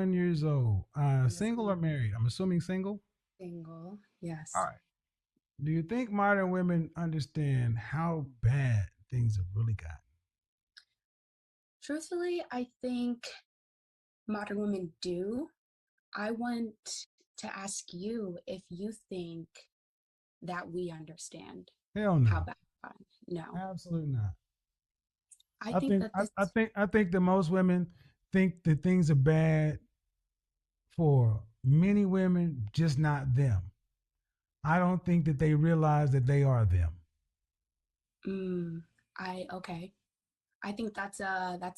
Years old. Yes, Single or married? I'm assuming single. single. All Yes. right. Do you think modern women understand how bad things have really gotten? Truthfully, I think modern women do. I want to ask you if you think that we understand Hell how no. bad it's gotten. No. Absolutely not. I I think think that I, this, I think that most women think that things are bad for many women, just not them. I don't think that they realize that they are them. mm, okay. I think that's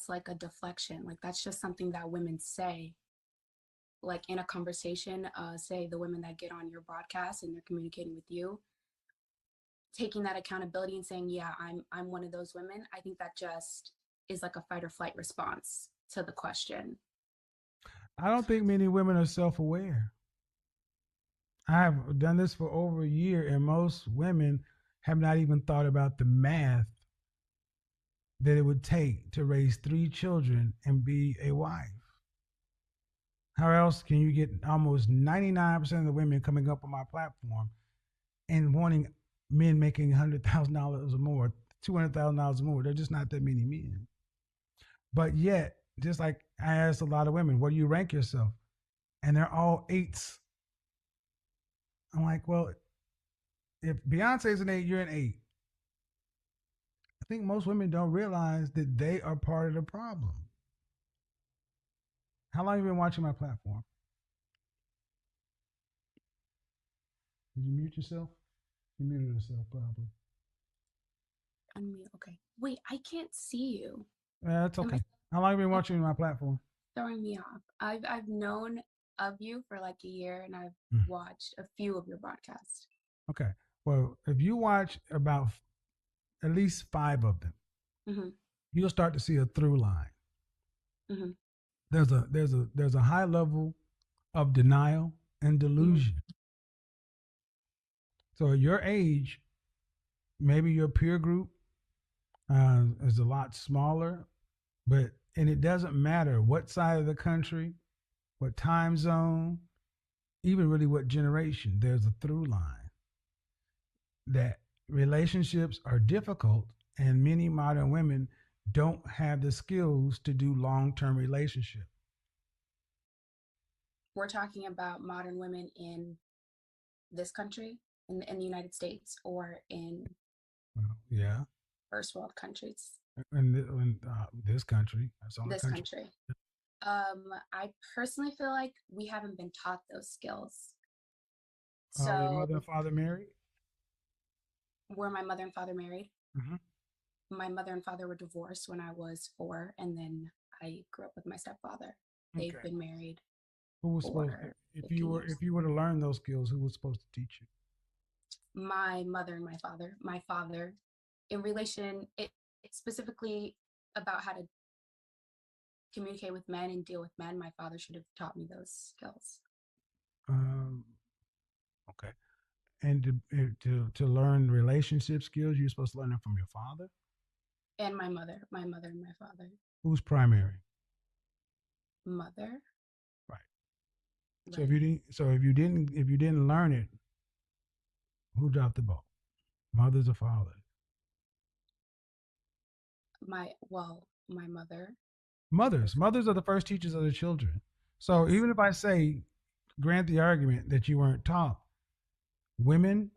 like a deflection. Like that's just something that women say, like in a conversation, say the women that get on your broadcast and they're communicating with you, taking that accountability and saying, yeah, I'm one of those women. I think that just is like a fight or flight response to the question. I don't think many women are self-aware. I have done this for over a year, and most women have not even thought about the math that it would take to raise three children and be a wife. How else can you get almost 99% of the women coming up on my platform and wanting men making $100,000 or more, $200,000 or more? There's just not that many men. But yet, just like I asked a lot of women, where do you rank yourself? And they're all eights. I'm like, well, if Beyonce's an eight, you're an eight. I think most women don't realize that they are part of the problem. How long have you been watching my platform? Did you mute yourself? You muted yourself, probably. Unmute. Okay. Wait, I can't see you. Yeah, that's Am I okay. How long have you been that's watching my platform? throwing me off? I've known of you for like a year and I've Mm. watched a few of your broadcasts. Okay. Well, if you watch about at least five of them, Mm-hmm. you'll start to see a through line. Mm-hmm. There's a high level of denial and Mm-hmm. delusion. So at your age, maybe your peer group is a lot smaller, but and it doesn't matter what side of the country, what time zone, even really what generation. There's a through line that relationships are difficult, and many modern women don't have the skills to do long-term relationship. We're talking about modern women in this country, in the United States, or in Well, yeah, first world countries. in this country, that's the only This country. country. I personally feel like we haven't been taught those skills. Your So, mother and father married? were my mother and father married? Hmm. My mother and father were divorced when I was 4, and then I grew up with my stepfather. They've Okay. been married Who was supposed for if you 15 were years. if you were to learn those skills, who was supposed to teach you? My mother and my father. My father, in relation, it specifically about how to communicate with men and deal with men. My father should have taught me those skills. Um, okay. And to learn relationship skills, you're supposed to learn them from your father. And my mother and my father. Who's primary? Mother, Right. So right. if you didn't learn it, who dropped the ball? Mothers or fathers? My mother. Mothers are the first teachers of the children. So Yes. even if I say, grant the argument that you weren't taught, women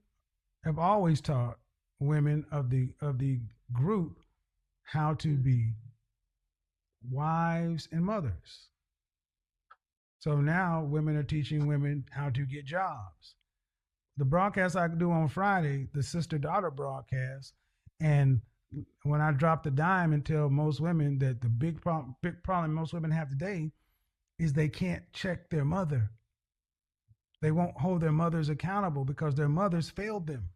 have always taught women of the group how to Mm. be wives and mothers. So now women are teaching women how to get jobs. The broadcast I do on Friday, the sister daughter broadcast, and when I drop the dime and tell most women that the big problem most women have today is they can't check their mother. They won't hold their mothers accountable because their mothers failed them.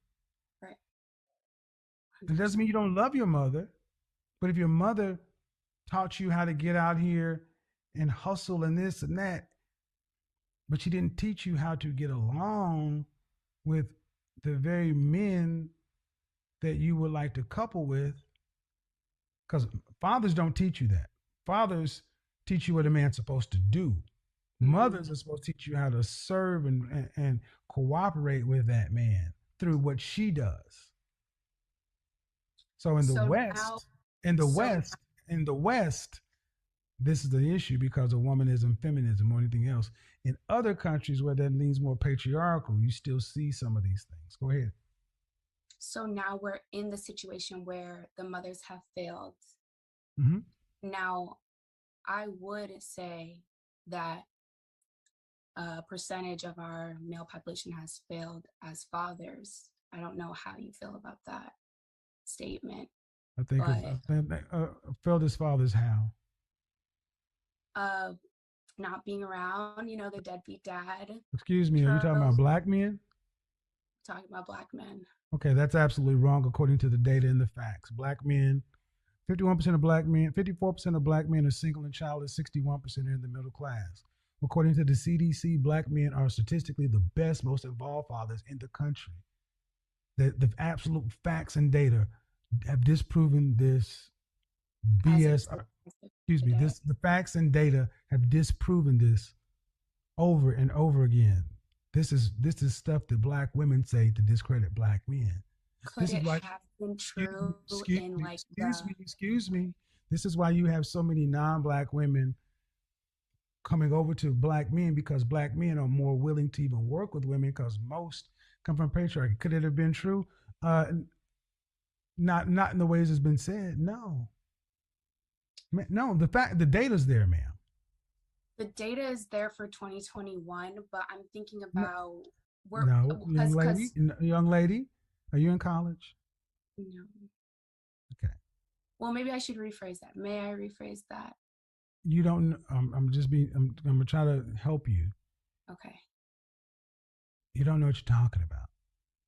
Right. It doesn't mean 100%. you don't love your mother, but if your mother taught you how to get out here and hustle and this and that, but she didn't teach you how to get along with the very men that you would like to couple with, because fathers don't teach you that. Fathers teach you what a man's supposed to do. Mm. Mothers are supposed to teach you how to serve and cooperate with that man through what she does. So in the So now, West, in the so West, in the West, this is the issue because of womanism, feminism, or anything else. In other countries where that leans more patriarchal, you still see some of these things. Go ahead. so now we're in the situation where the mothers have failed. Hmm. Now, I would say that a percentage of our male population has failed as fathers. I don't know how you feel about that statement, I but think failed his father's how. uh, not being around, the deadbeat dad Excuse me, are you talking about tropes, black men? talking about black men. Okay, that's absolutely wrong according to the data and the facts. Black men, 51% of black men, 54% of black men are single and childless, 61% are in the middle class. According to the CDC, black men are statistically the best, most involved fathers in the country. The absolute facts and data have disproven this As BS. experienced Excuse me, today. the facts and data have disproven this over and over again. This is stuff that black women say to discredit black men. Could This is it why have been excuse me, true excuse in me, like excuse the me, excuse me. This is why you have so many non-black women coming over to black men because black men are more willing to even work with women because most come from patriarchy. Could it have been true? Uh, not in the ways it's been said. No, no. The data's there, ma'am. the data is there for 2021, but I'm thinking No, about we're no, young lady, because young lady, are you in college? you know, Okay, well, maybe I should rephrase that. May I rephrase that? you don't. I'm just being. I'm gonna try to help you. Okay. You don't know what you're talking about.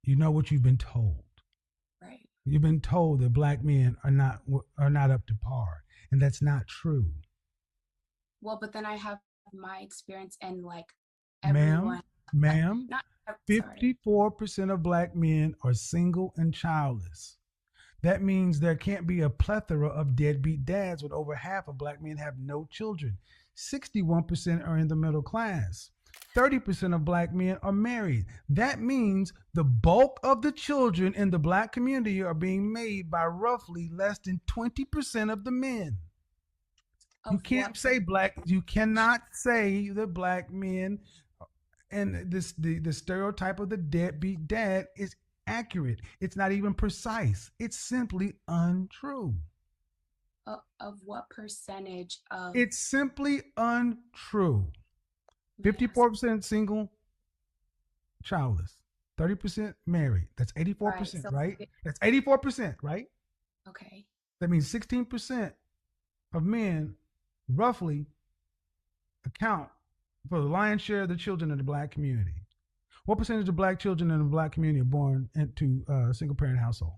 You know what you've been told. Right. You've been told that black men are not up to par, and that's not true, Well, but then I have my experience and like ma'am. everyone, Ma'am, not sorry. 54% of black men are single and childless. That means there can't be a plethora of deadbeat dads with over half of black men have no children. 61% are in the middle class. 30% of black men are married. That means the bulk of the children in the black community are being made by roughly less than 20% of the men. You Of can't what say black, you cannot say that black men and the stereotype of the deadbeat dad is accurate. It's not even precise. It's simply untrue. of what percentage of It's simply untrue. may I ask? 54% single, childless. 30% married. That's Right. 84%, So right? That's 84%, right? okay. That means 16% of men roughly account for the lion's share of the children in the black community. What percentage of black children in the black community are born into a single parent household?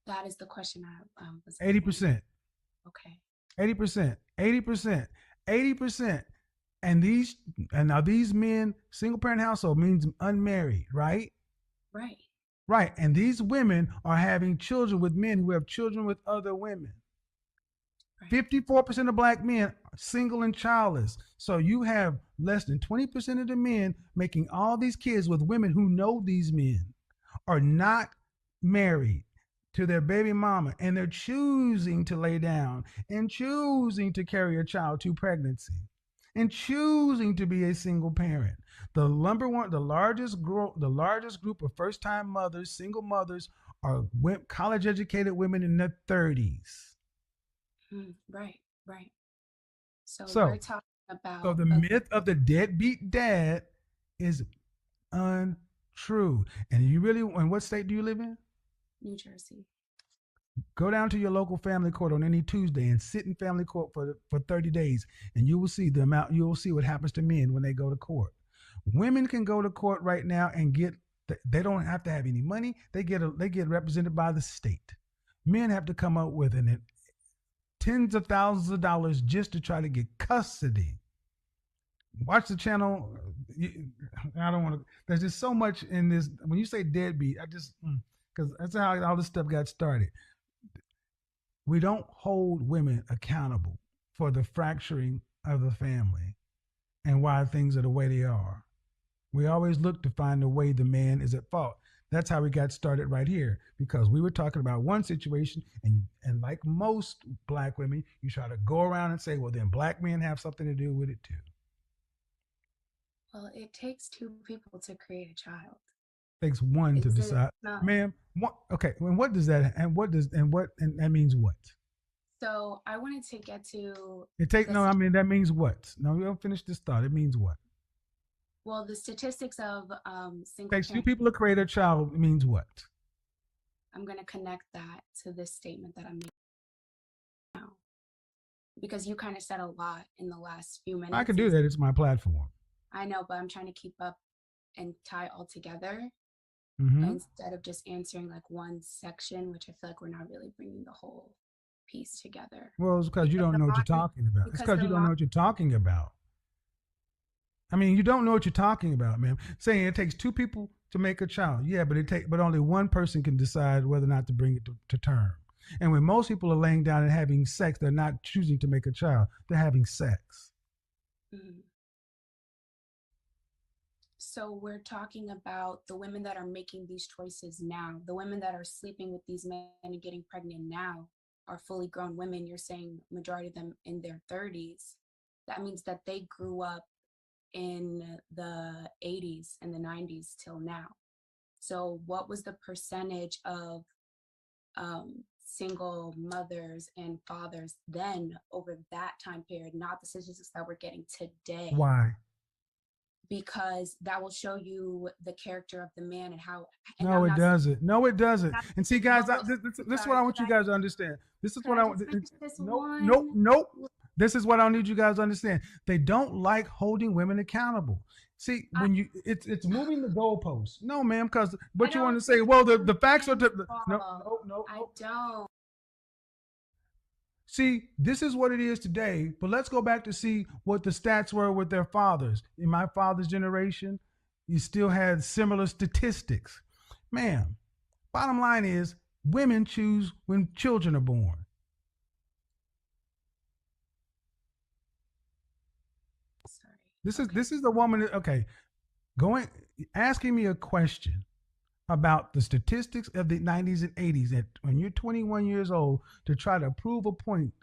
That is the question I was getting. 80%. Okay. 80%. 80%. 80%. And now these men, single parent household means unmarried, right? Right. Right. And these women are having children with men who have children with other women. Right. 54% of black men are single and childless. So you have less than 20% of the men making all these kids with women who know these men are not married to their baby mama and they're choosing to lay down and choosing to carry a child to pregnancy and choosing to be a single parent. The largest group of first-time mothers, single mothers, are college educated women in their 30s. Right. Right. So we're So, talking so about the a myth of the deadbeat dad is untrue. And what state do you live in? New Jersey. Go down to your local family court on any Tuesday and sit in family court for 30 days, and you will see the amount. You will see what happens to men when they go to court. Women can go to court right now and get. They don't have to have any money. They get represented by the state. Men have to come up with tens of thousands of dollars just to try to get custody. Watch the channel. I don't want to. There's just so much in this. When you say deadbeat, I just because that's how all this stuff got started. We don't hold women accountable for the fracturing of the family. and why things are the way they are. We always look to find the way the man is at fault. That's how we got started right here because we were talking about one situation, and like most black women, you try to go around and say, well, then black men have something to do with it too. Well, it takes two people to create a child. It takes one to Is it decide, not? ma'am. What, okay, and what does that and that means what? So I wanted to get to It take the no, I mean that means what? No, we don't finish this thought. It means what? well, the statistics of It single takes two parent. people to create a child. It means what? I'm going to connect that to this statement that I'm making now because you kind of said a lot in the last few I can minutes. do that. It's my platform. I know, but I'm trying to keep up and tie all together Mm-hmm. instead of just answering like one section, which I feel like we're not really bringing the whole piece together. Well, it's because you Because don't the know what you're modern, talking about. It's because because the you don't know modern, what you're talking about. I mean, you don't know what you're talking about, man. Saying it takes two people to make a child. Yeah, but only one person can decide whether or not to bring it to term. And when most people are laying down and having sex, they're not choosing to make a child. They're having sex. mm, so we're talking about the women that are making these choices now, the women that are sleeping with these men and getting pregnant now are fully grown women. You're saying majority of them in their 30s. That means that they grew up in the 80s and the 90s till now. So, what was the percentage of single mothers and fathers then over that time period, not the statistics that we're getting today? Why? Because that will show you the character of the man and how. And No, I'm it not doesn't. No, it doesn't. not And see, guys, but what this is what sorry I could want you I guys to understand. This is could what I I want. just finish this Nope, nope, one? nope. This is what I need you guys to understand. They don't like holding women accountable. See, I, when you it's moving the goalposts. No, ma'am, because I what you want don't to say? think Well, it's the facts are moving the no, ball. no, no, I no. don't. See, this is what it is today. But let's go back to see what the stats were with their fathers. In my father's generation, you still had similar statistics. Ma'am, bottom line is women choose when children are born. Sorry. This is Okay. this is the woman okay, going asking me a question about the statistics of the 90s and 80s that when you're 21 years old to try to prove a point,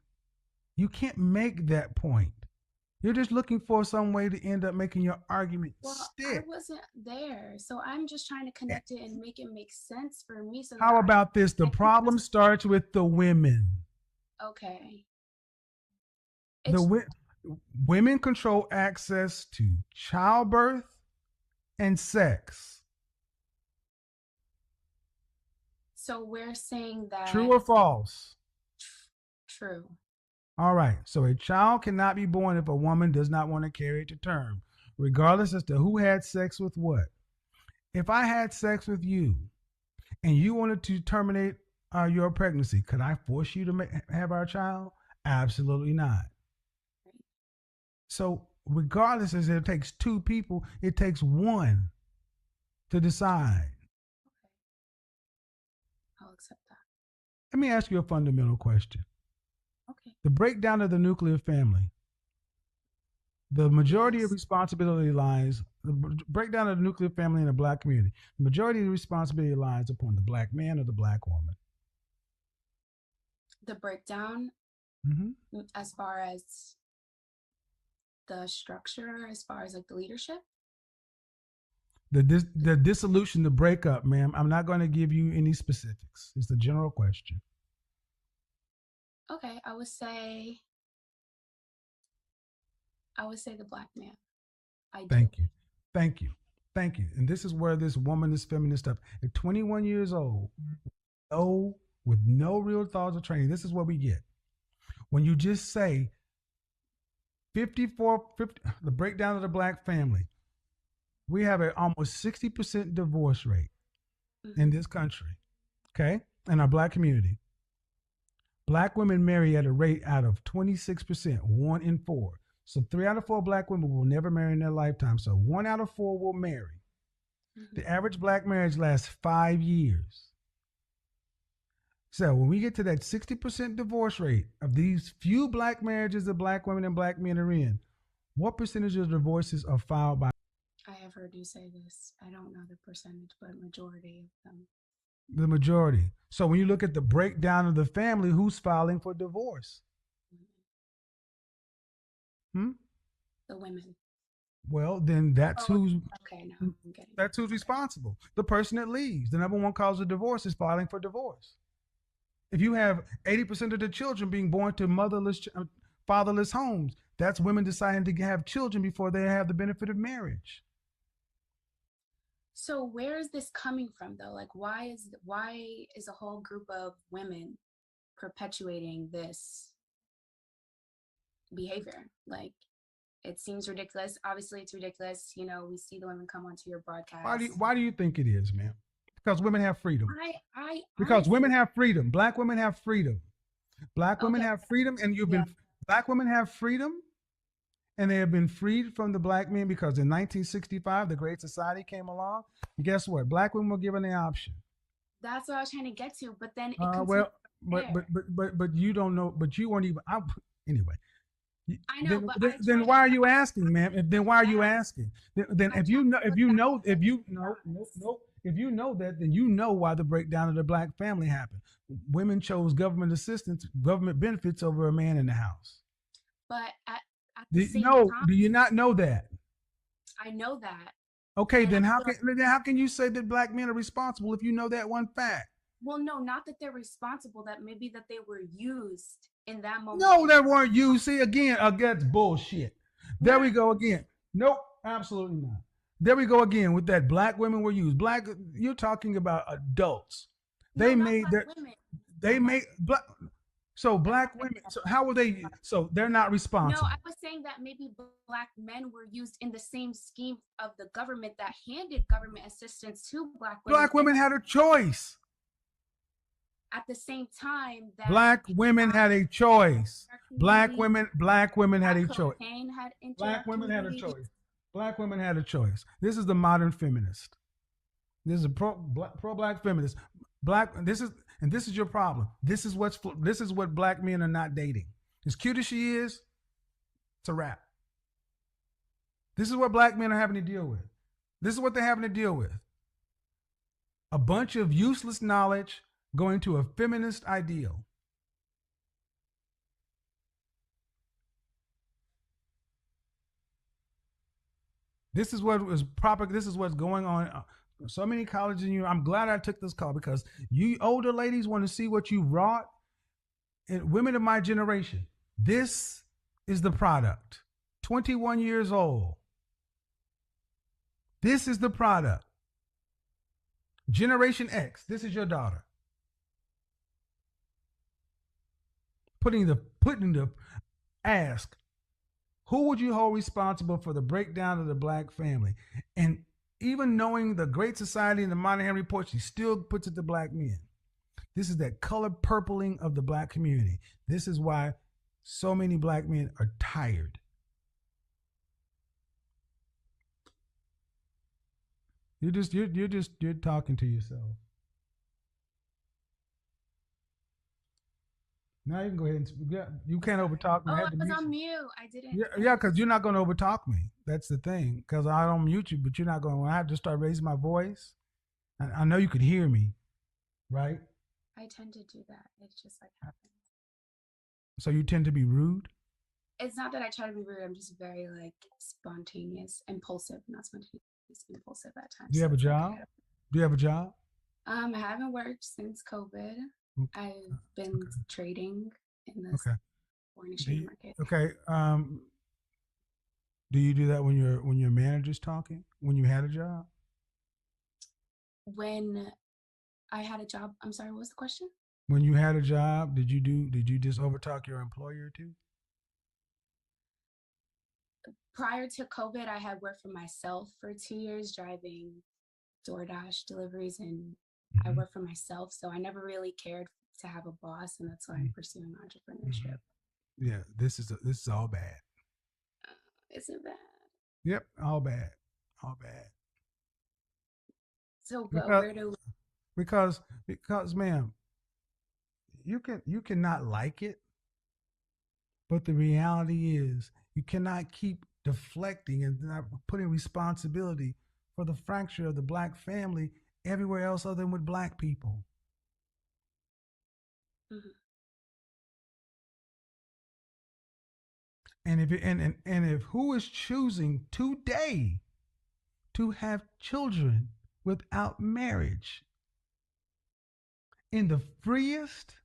you can't make that point. You're just looking for some way to end up making your argument Well, I stick. wasn't there, so I'm just trying to connect it and make it make sense for me so that How about this? The I can problem answer. starts with the women. Okay, The it's women control access to childbirth and sex. so we're saying True that or false? true. All right. So a child cannot be born if a woman does not want to carry it to term, regardless as to who had sex with what. If I had sex with you and you wanted to terminate your pregnancy, could I force you to have our child? Absolutely not. Right. So, regardless as it takes two people, it takes one to decide. Okay, I'll accept that. Let me ask you a fundamental question. Okay. The breakdown of the nuclear family, the majority of Yes. responsibility lies, the breakdown of the nuclear family in the black community, the majority of the responsibility lies upon the black man or the black woman. The breakdown, Mm-hmm. as far as the structure, as far as like the leadership. The dissolution, the breakup, ma'am. I'm not going to give you any specifics. It's a general question. Okay, I would say the black man. I do. Thank you. Thank you. Thank you. And this is where this woman, this feminist stuff, at 21 years old, no, with no real thoughts or training, this is what we get. When you just say 54, 50, the breakdown of the black family, we have an almost 60% divorce rate Mm-hmm. in this country, okay, in our black community. Black women marry at a rate out of 26%, one in four. So three out of four black women will never marry in their lifetime. So one out of four will marry. Mm-hmm. The average black marriage lasts 5 years. So when we get to that 60% divorce rate of these few black marriages that black women and black men are in, What percentage of divorces are filed by I have heard you say this. I don't know the percentage, but majority of them. the majority? So when you look at the breakdown of the family, who's filing for divorce? Women. Hmm? The women. Well, then that's Oh, who's okay. Now I'm getting that's who's it. Okay. responsible. The person that leaves. The number one cause of divorce is filing for divorce. If you have 80% of the children being born to fatherless homes, that's women deciding to have children before they have the benefit of marriage. So where is this coming from though? Like why is a whole group of women perpetuating this behavior? Like it seems ridiculous. Obviously it's ridiculous. You know, we see the women come onto your broadcast. Why do you think it is, man? Because women have freedom. I Because women honestly have freedom. Black women have freedom. Black women okay, have freedom, and yeah. black women have freedom, and they have been freed from the black men because in 1965 the Great Society came along. And guess what? Black women were given the option. That's what I was trying to get to, but then it Uh, continues well, there. but you don't know. But you weren't even. Anyway. I know, but I Then try why to are you asking, man? Then why are you back. asking? Then I try to if look you back know at if you the know no past. no no if you know that, then you know why the breakdown of the black family happened. Women chose government assistance, government benefits over a man in the house. But at the same time, Do you not know that? I know that. Okay, And I feel like, then how can you say that black men are responsible if you know that one fact? well, no, not that they're responsible, that maybe that they were used in that moment No, in that weren't you. See again, that's bullshit. There not we go again. Nope, absolutely not. There we go again with that black women were used. Black, you're talking about adults. no, They not made black that. women. They Not black made black. So that's black not what women. I So how were they? said. So they're not No, I responsible. was saying that maybe black men were used in the same scheme of the government that handed government assistance to black women Black in women had a choice. at the same time that Black women had a choice. our community, Black women had that a choice. cocaine had entered Black our women had a community. choice. Black women had a choice. This is the modern feminist. This is a pro black feminist. Black. This is your problem. This is what black men are not dating. As cute as she is, it's a wrap. This is what black men are having to deal with. This is what they're having to deal with. A bunch of useless knowledge going to a feminist ideal. This is what is proper. This is what's going on. So many colleges in you. I'm glad I took this call because you older ladies want to see what you wrought. And women of my generation, this is the product. 21 years old. This is the product. Generation X. This is your daughter. Putting the ask, who would you hold responsible for the breakdown of the black family? And even knowing the Great Society and the Monahan Report, she still puts it to black men. This is that color purpling of the black community. This is why so many black men are tired. You're talking to yourself. Now you can go ahead and yeah, you can't Sorry. overtalk me. Oh, I I had to was mute on you. mute. I didn't. Yeah, I yeah, didn't. because you're not going to overtalk me. That's the thing. Because I don't mute you, but you're not going. When I have to start raising my voice, I know you could hear me, right? I tend to do that. It's just like happens. So you tend to be rude. It's not that I try to be rude. I'm just very like spontaneous, impulsive, not spontaneous, impulsive at Do times. you So have a it's like job? Do you have a job? I haven't worked since COVID. I've been Okay. trading in this Okay. foreign Do exchange you, market. okay. Do you do that when your manager's talking? When you had a job? When I had a job, I'm sorry, what was the question? When you had a job, did you just overtalk your employer too? Prior to COVID, I had worked for myself for 2 years driving DoorDash deliveries, and I Mm-hmm. worked for myself. So I never really cared to have a boss, and that's why I'm pursuing Mm-hmm. entrepreneurship. Yeah, this is all bad. Isn't bad. Yep, all bad, all bad. So, but Because where do ma'am, you cannot like it, but the reality is you cannot keep deflecting and not putting responsibility for the fracture of the black family everywhere else other than with black people. Mhm. And if who is choosing today to have children without marriage in the freest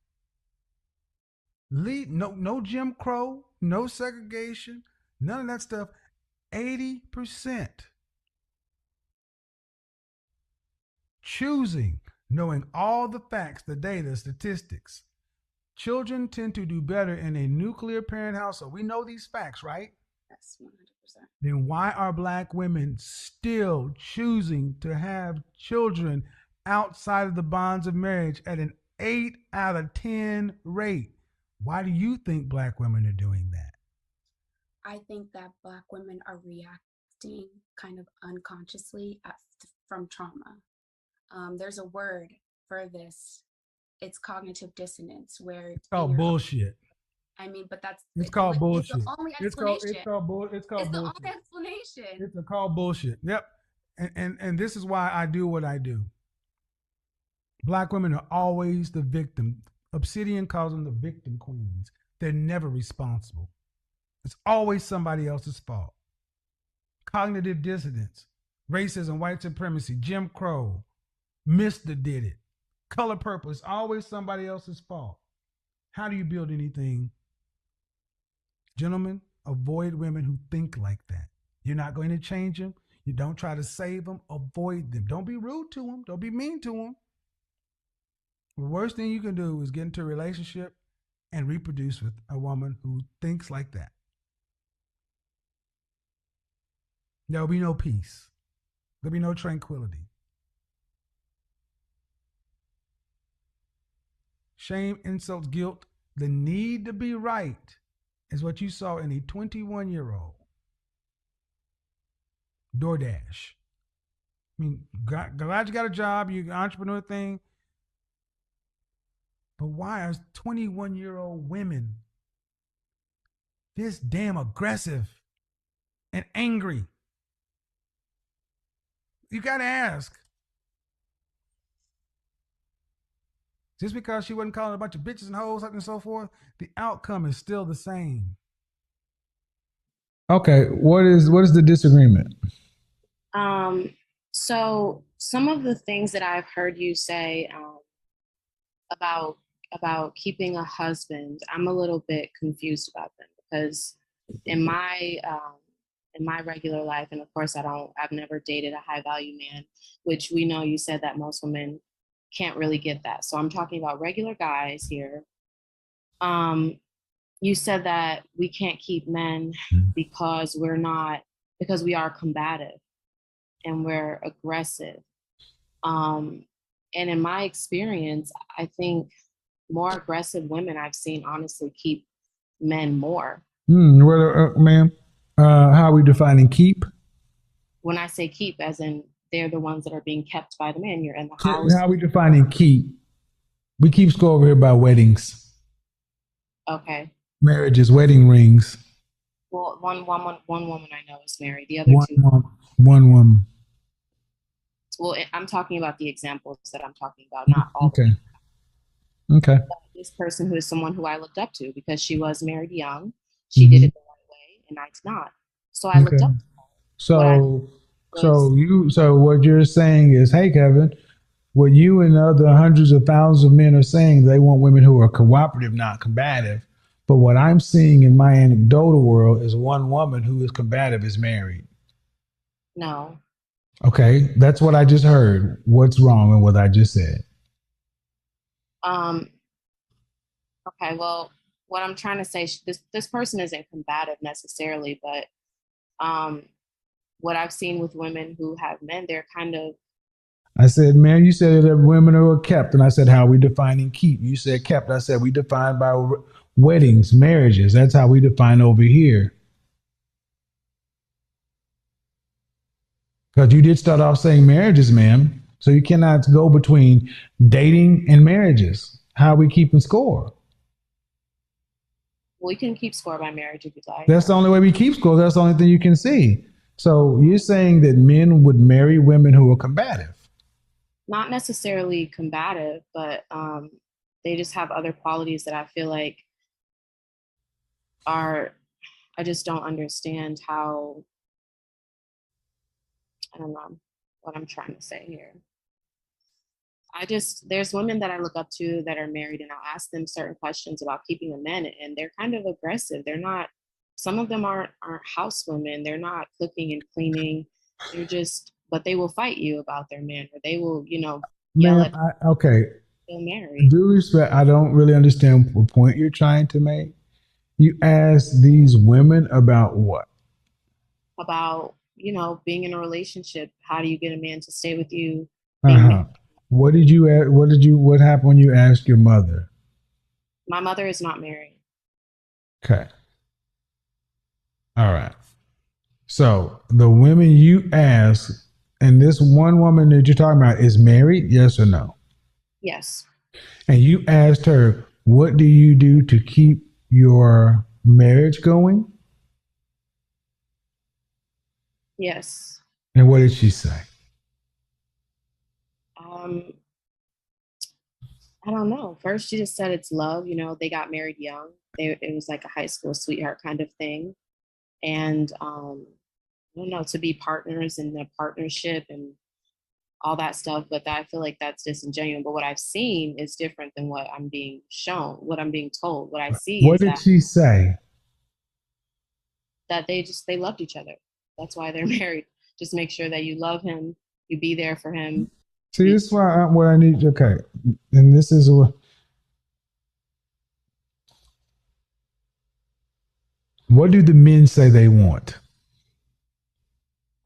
lead, no Jim Crow, no segregation, none of that stuff, 80% choosing, knowing all the facts, the data, statistics. Children tend to do better in a nuclear parent household. We know these facts, right? Yes, 100%. Then why are black women still choosing to have children outside of the bonds of marriage at an 8 out of 10 rate? Why do you think black women are doing that? I think that Black women are reacting kind of unconsciously from trauma. There's a word for this. It's cognitive dissonance, where It's in called your, bullshit. I mean, but that's It's called is the bullshit. only It's explanation. called bull. It's Is called the only bullshit. explanation. It's called bullshit. Yep. And this is why I do what I do. Black women are always the victim. Obsidian calls them the victim queens. They're never responsible. It's always somebody else's fault. Cognitive dissonance, racism, white supremacy, Jim Crow, Mister did it. Color purple, it's always somebody else's fault. How do you build anything? Gentlemen, avoid women who think like that. You're not going to change them. You don't try to save them. Avoid them. Don't be rude to them. Don't be mean to them. The worst thing you can do is get into a relationship and reproduce with a woman who thinks like that. There'll be no peace. There'll be no tranquility. Shame, insults, guilt, the need to be right is what you saw in a 21-year-old DoorDash. I mean, glad you got a job, you entrepreneur thing, but why are 21-year-old women this damn aggressive and angry? You got to ask. Just because she wasn't calling a bunch of bitches and hoes and so forth, the outcome is still the same. Okay, what is the disagreement? Um, so some of the things that I've heard you say about keeping a husband, I'm a little bit confused about them because in my regular life, and of course I've never dated a high value man, which we know you said that most women can't really get that. So I'm talking about regular guys here. You said that we can't keep men because we are combative and we're aggressive. And in my experience, I think more aggressive women I've seen honestly keep men more. Ma'am, how are we defining keep? When I say keep, as in they're the ones that are being kept by the man. You're in the house. How are we defining keep? We keep score over here by weddings, Okay. marriages, wedding rings. Well, one woman I know is married. The other One two. woman. One woman. Well, I'm talking about the examples that I'm talking about, not all the Okay. women. Okay. This person who is someone who I looked up to because she was married young. She did it the right way, and I did not. So I looked Okay. up to her. What I So was so what you're saying is, hey Kevin, what you and other hundreds of thousands of men are saying, they want women who are cooperative, not combative. But what I'm seeing in my anecdotal world is one woman who is combative is married. no. Okay, that's what I just heard. What's wrong with what I just said? Um, okay, well, what I'm trying to say, this person isn't combative necessarily, but um, what I've seen with women who have men, they're kind of I said, man, you said that women are kept. And I said, how are we defining keep? You said kept. I said, we define by weddings, marriages. That's how we define over here. Because you did start off saying marriages, ma'am. So you cannot go between dating and marriages. How are we keeping score? We can keep score by marriage if you'd like. That's the only way we keep score. That's the only thing you can see. So you're saying that men would marry women who are combative. Not necessarily combative, but they just have other qualities that I feel like are, I just don't understand how, I don't know what I'm trying to say here. There's women that I look up to that are married, and I'll ask them certain questions about keeping a man, and they're kind of aggressive. They're not, some of them aren't house women. They're not cooking and cleaning. They're just, but they will fight you about their man, or they will, yell Ma'am, at okay, you married due respect, I don't really understand what point you're trying to make. You ask these women about what? about, being in a relationship. How do you get a man to stay with you? Being Uh-huh. What did you what happened when you asked your mother? My mother is not married. Okay. All right. So the women you ask, and this one woman that you're talking about is married, yes or no? Yes. And you asked her, what do you do to keep your marriage going? Yes. And what did she say? Um, I don't know. First, she just said it's love. They got married young. It was like a high school sweetheart kind of thing. And I don't know, to be partners in a partnership and all that stuff. But I feel like that's disingenuous. But what I've seen is different than what I'm being shown, what I'm being told. What I see What is did she say? that they loved each other. That's why they're married. Just make sure that you love him, you be there for him. See, You, this is why what I need. Okay, and this is what do the men say they want?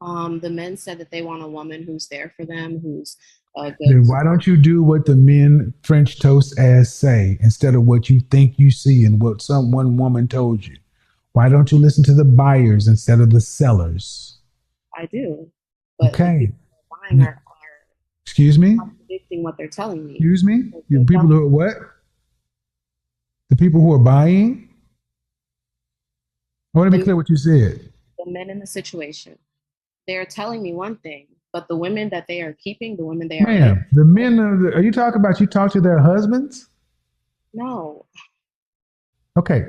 the men said that they want a woman who's there for them, who's a good Then why don't you do what the men French toast ass say instead of what you think you see and what some one woman told you? Why don't you listen to the buyers instead of the sellers? I do. But the Okay. people who are buying are Excuse me? contradicting what they're telling me. Excuse me? You They're people telling who are what? The people who are buying? I want to be the, clear what you said. the men in the situation. They're telling me one thing, but the women that they are keeping, the women they are with, Ma'am, the men are you talking about you talk to their husbands? no, Okay.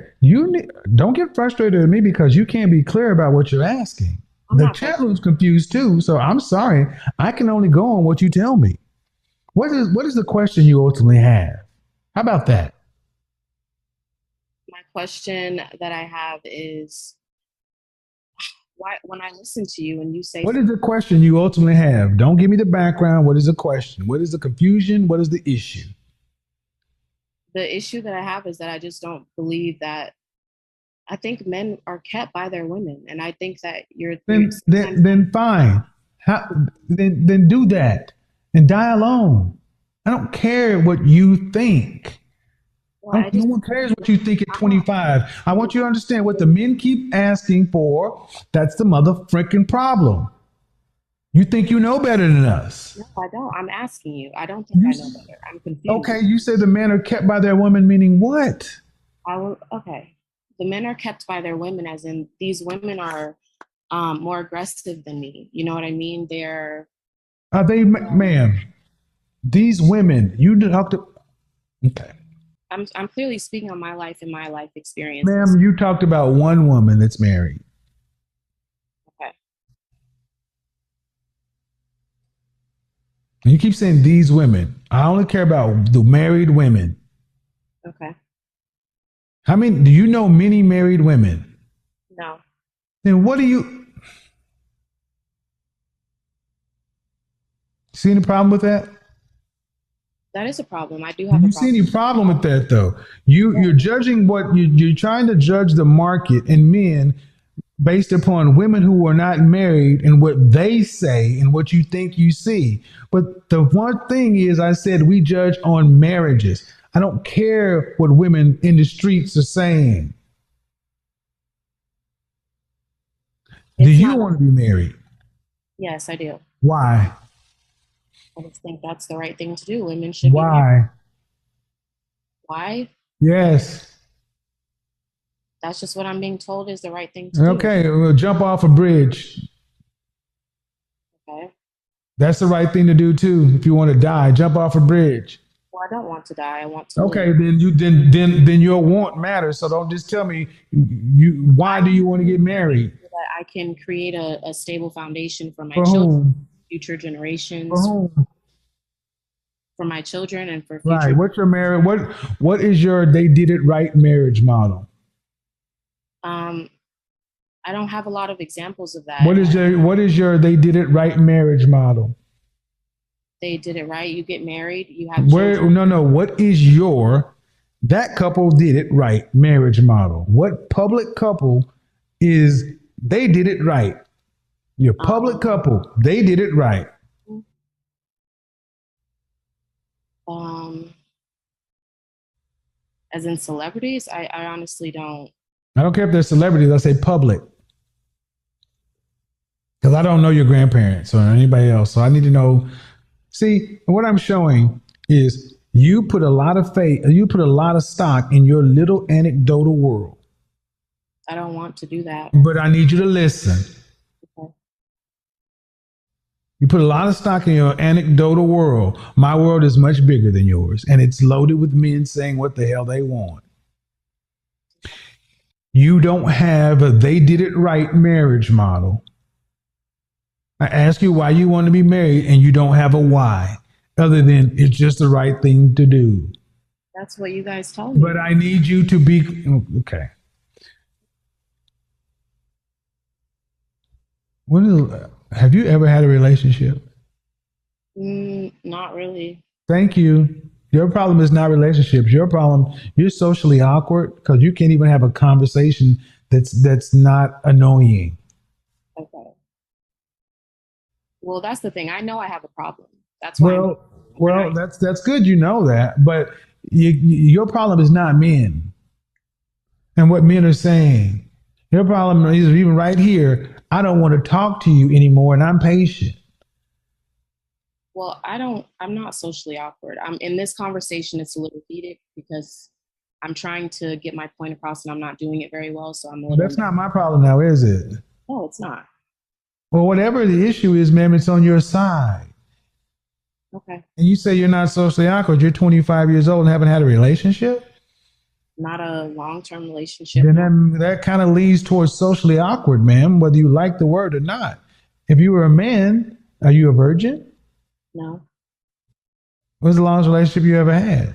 Don't get frustrated at me because you can't be clear about what you're asking. I'm The not chat frustrated. room's confused too, so I'm sorry. I can only go on what you tell me. What is the question you ultimately have? How about that? My question that I have is why, when I listen to you and you say What is the question you ultimately have? Don't give me the background. What is the question? What is the confusion? What is the issue? the issue that I have is that I just don't believe that I think men are kept by their women, and I think that you're Then then sometimes then fine. How, then do that and die alone. I don't care what you think. well, I No just one cares what you think at I'm not 25. I want you to understand what the men keep asking for. That's the mother freaking problem. You think you know better than us. no, I don't. I'm asking you. I don't think You I know better. I'm confused. okay? You say the men are kept by their women, meaning what? I will okay. The men are kept by their women, as in these women are more aggressive than me. You know what I mean? They're Are they, ma'am? These women you talked to. Okay, I'm clearly speaking on my life and my life experiences. ma'am, you talked about one woman that's married. Okay. And you keep saying these women. I only care about the married women. Okay. How many? Do you know many married women? No. Then what do you see any problem with that? That is a problem. I do Do have a you see problem. any problem with that though? You're judging you're trying to judge the market and men based upon women who are not married and what they say and what you think you see. But the one thing is, I said we judge on marriages. I don't care what women in the streets are saying. Do It's you not want to be married? yes, I do. Why? I just think that's the right thing to do. Women should be married. Why? Why? Yes. That's just what I'm being told is the right thing to do. Okay, well, jump off a bridge. Okay. That's the right thing to do too. If you want to die, jump off a bridge. Well, I don't want to die. I want to Okay, live. then your want matters. So don't just tell me why do you want to get married? So that I can create a stable foundation for my For children, whom? future For generations, whom? for my children, and for Right. future. What's your marriage? What is your they did it right marriage model? I don't have a lot of examples of that. What is your they did it right marriage model? They did it right. You get married. You have children. No. What is your that couple did it right marriage model? What public couple is they did it right? Your public couple, they did it right. As in celebrities, I honestly don't. I don't care if they're celebrities. I say public. Because I don't know your grandparents or anybody else. So I need to know. See, what I'm showing is you put a lot of faith, you put a lot of stock in your little anecdotal world. I don't want to do that. But I need you to listen. Okay. You put a lot of stock in your anecdotal world. My world is much bigger than yours, and it's loaded with men saying what the hell they want. You don't have a they did it right marriage model. I ask you why you want to be married, and you don't have a why, other than it's just the right thing to do. That's what you guys told me. But I need you to be okay. Have you ever had a relationship? Not really. Thank you. Your problem is not relationships. Your problem, you're socially awkward because you can't even have a conversation that's not annoying. Okay. Well, that's the thing. I know I have a problem. That's why. Well, that's good. You know that, but your problem is not men and what men are saying. Your problem is even right here. I don't want to talk to you anymore, and I'm patient. Well, I'm not socially awkward. I'm in this conversation. It's a little heated because I'm trying to get my point across and I'm not doing it very well. So I'm a little. That's not my problem now, is it? No, it's not. Well, whatever the issue is, ma'am, it's on your side. Okay. And you say you're not socially awkward. You're 25 years old and haven't had a relationship? Not a long-term relationship. Then that kind of leads towards socially awkward, ma'am, whether you like the word or not. If you were a man, are you a virgin? No. What's the longest relationship you ever had?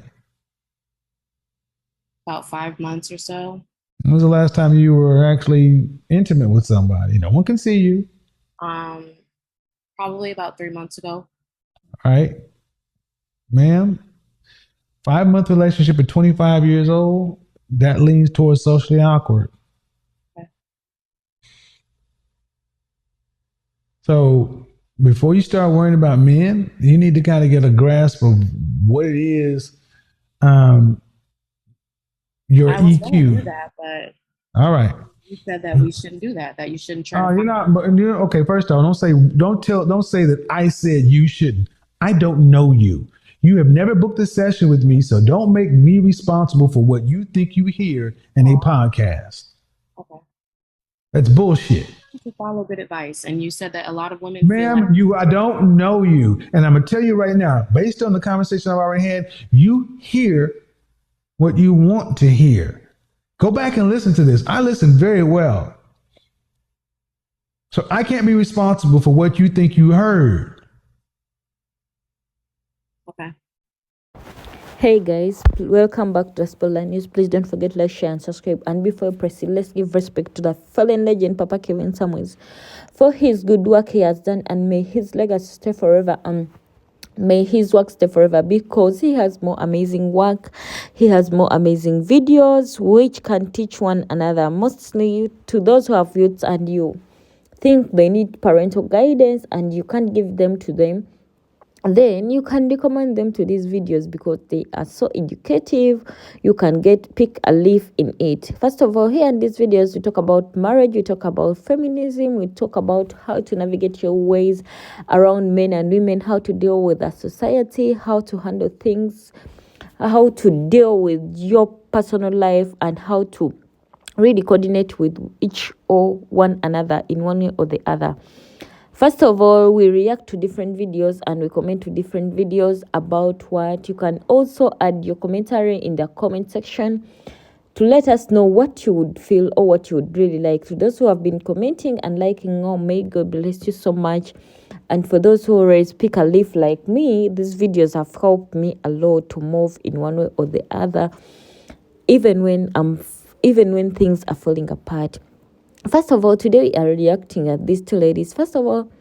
About 5 months or so. When was the last time you were actually intimate with somebody? No one can see you. Probably about 3 months ago. All right. Ma'am, 5-month relationship at 25 years old, that leans towards socially awkward. Okay. So before you start worrying about men, you need to kind of get a grasp of what it is. Your I was EQ. do that, but all right. You said that we shouldn't do that. That you shouldn't try. You're not. But okay. First of all, don't say that I said you shouldn't. I don't know you. You have never booked a session with me, so don't make me responsible for what you think you hear in a podcast. Okay. That's bullshit. To follow good advice, and you said that a lot of women. Ma'am, I don't know you, and I'm gonna tell you right now, based on the conversation I've already had, you hear what you want to hear. Go back and listen to this. I listen very well. So I can't be responsible for what you think you heard. Okay. Hey guys, welcome back to Spotlight News. Please don't forget to like, share, and subscribe. And before proceed, let's give respect to the fallen legend, Papa Kevin Samuels, for his good work he has done, and may his legacy stay forever. May his work stay forever, because he has more amazing work. He has more amazing videos which can teach one another, mostly to those who have youths and you think they need parental guidance and you can't give them to them. Then you can recommend them to these videos because they are so educative. You can pick a leaf in it. First of all, here in these videos, we talk about marriage, we talk about feminism, we talk about how to navigate your ways around men and women, how to deal with a society, how to handle things, how to deal with your personal life, and how to really coordinate with each or one another in one way or the other. First of all, we react to different videos and we comment to different videos about what. You can also add your commentary in the comment section to let us know what you would feel or what you would really like. To those who have been commenting and liking, oh, may God bless you so much. And for those who already speak a leaf like me, these videos have helped me a lot to move in one way or the other, even when things are falling apart. First of all, today we are reacting at these two ladies. First of all,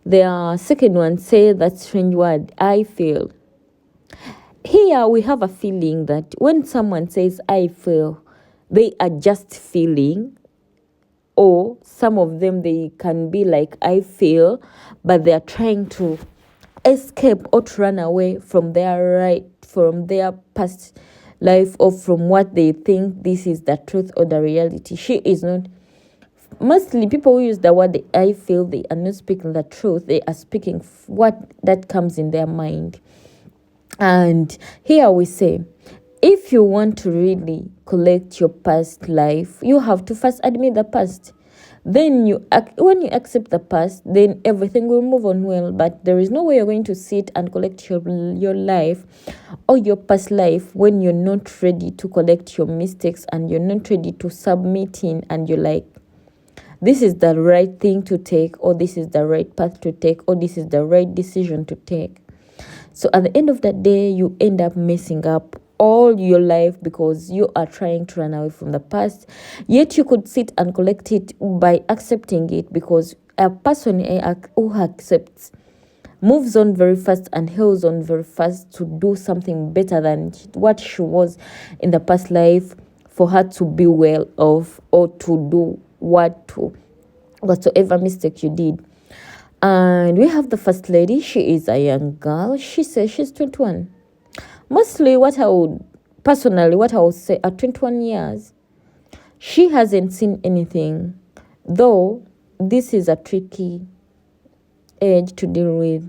the second one say that strange word, I feel. Here we have a feeling that when someone says I feel, they are just feeling, or some of them they can be like I feel, but they are trying to escape or to run away from their past life, or from what they think this is the truth or the reality. She is not. Mostly people who use the word I feel, they are not speaking the truth. They are speaking what that comes in their mind. And here we say, if you want to really collect your past life, you have to first admit the past. Then when you accept the past, then everything will move on well. But there is no way you're going to sit and collect your life or your past life when you're not ready to collect your mistakes and you're not ready to submit in, and you're like, this is the right thing to take, or this is the right path to take, or this is the right decision to take. So at the end of that day, you end up messing up all your life because you are trying to run away from the past. Yet you could sit and collect it by accepting it, because a person who accepts moves on very fast and heals on very fast to do something better than what she was in the past life, for her to be well off, or to do whatsoever mistake you did. And we have the first lady. She is a young girl. She says she's 21. Mostly what I would say, at 21 years, she hasn't seen anything, though this is a tricky age to deal with,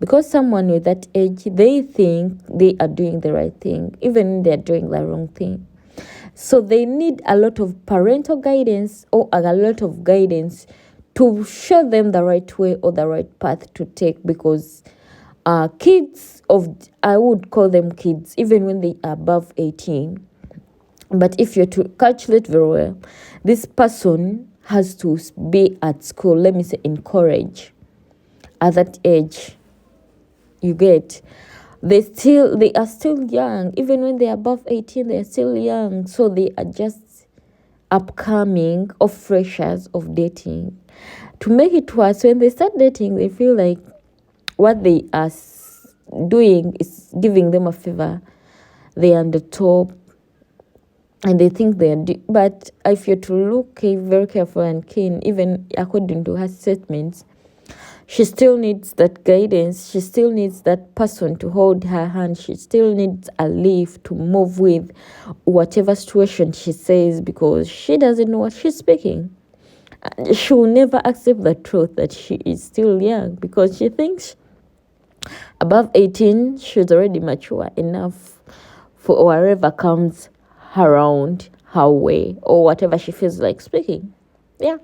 because someone with that age, they think they are doing the right thing even they're doing the wrong thing. So they need a lot of parental guidance, or a lot of guidance to show them the right way or the right path to take, because I would call them kids even when they are above 18. But if you're to calculate very well, this person has to be at school, let me say encourage at that age. You get, they are still young. Even when they're above 18, they are still young. So they are just upcoming or freshers of dating. To make it worse, when they start dating, they feel like what they are doing is giving them a favor. They are on the top, and they think they are. But if you're to look very careful and keen, even according to her statements, she still needs that guidance. She still needs that person to hold her hand. She still needs a leaf to move with whatever situation she says, because she doesn't know what she's speaking. She will never accept the truth that she is still young, because she thinks above 18, she's already mature enough for whatever comes around her way, or whatever she feels like speaking. Yeah.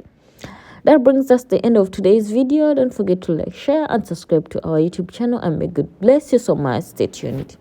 That brings us to the end of today's video. Don't forget to like, share, and subscribe to our YouTube channel, and may God bless you so much. Stay tuned.